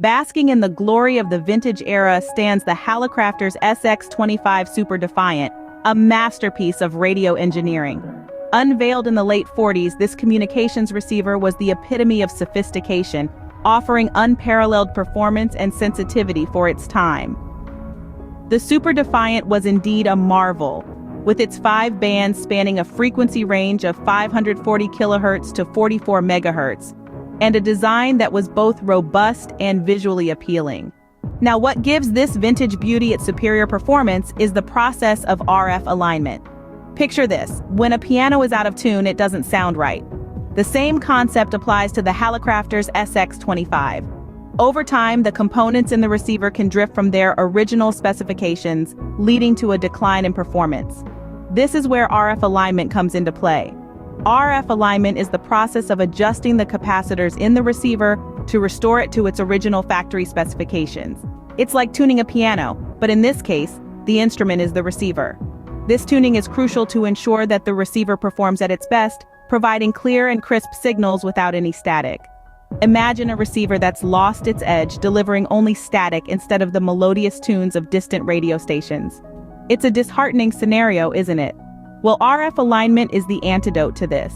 Basking in the glory of the vintage era stands the Hallicrafters SX-25 Super Defiant, a masterpiece of radio engineering. Unveiled in the late 40s, this communications receiver was the epitome of sophistication, offering unparalleled performance and sensitivity for its time. The Super Defiant was indeed a marvel, with its 5 bands spanning a frequency range of 540 kHz to 44 MHz, and a design that was both robust and visually appealing. Now, what gives this vintage beauty its superior performance is the process of RF alignment. Picture this: when a piano is out of tune, it doesn't sound right. The same concept applies to the Hallicrafters SX-25. Over time, the components in the receiver can drift from their original specifications, leading to a decline in performance. This is where RF alignment comes into play. RF alignment is the process of adjusting the capacitors in the receiver to restore it to its original factory specifications. It's like tuning a piano, but in this case, the instrument is the receiver. This tuning is crucial to ensure that the receiver performs at its best, providing clear and crisp signals without any static. Imagine a receiver that's lost its edge, delivering only static instead of the melodious tunes of distant radio stations. It's a disheartening scenario, isn't it? Well, RF alignment is the antidote to this.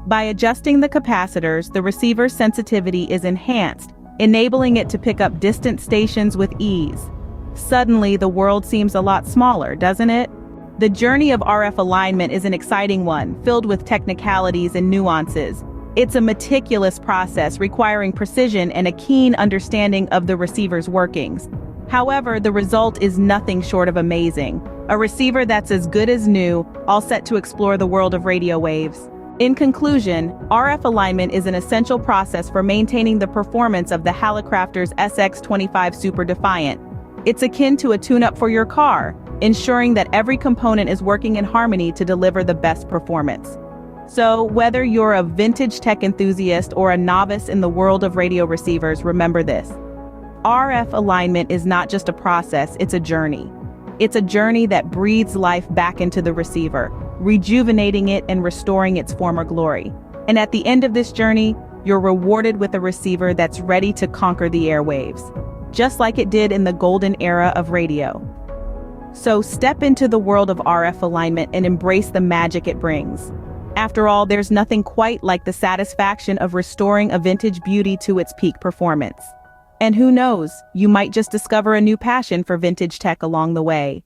By adjusting the capacitors, the receiver's sensitivity is enhanced, enabling it to pick up distant stations with ease. Suddenly, the world seems a lot smaller, doesn't it? The journey of RF alignment is an exciting one, filled with technicalities and nuances. It's a meticulous process requiring precision and a keen understanding of the receiver's workings. However, the result is nothing short of amazing. A receiver that's as good as new, all set to explore the world of radio waves. In conclusion, RF alignment is an essential process for maintaining the performance of the Hallicrafters SX-25 Super Defiant. It's akin to a tune-up for your car, ensuring that every component is working in harmony to deliver the best performance. So, whether you're a vintage tech enthusiast or a novice in the world of radio receivers, remember this: RF alignment is not just a process, it's a journey. It's a journey that breathes life back into the receiver, rejuvenating it and restoring its former glory. And at the end of this journey, you're rewarded with a receiver that's ready to conquer the airwaves, just like it did in the golden era of radio. So step into the world of RF alignment and embrace the magic it brings. After all, there's nothing quite like the satisfaction of restoring a vintage beauty to its peak performance. And who knows, you might just discover a new passion for vintage tech along the way.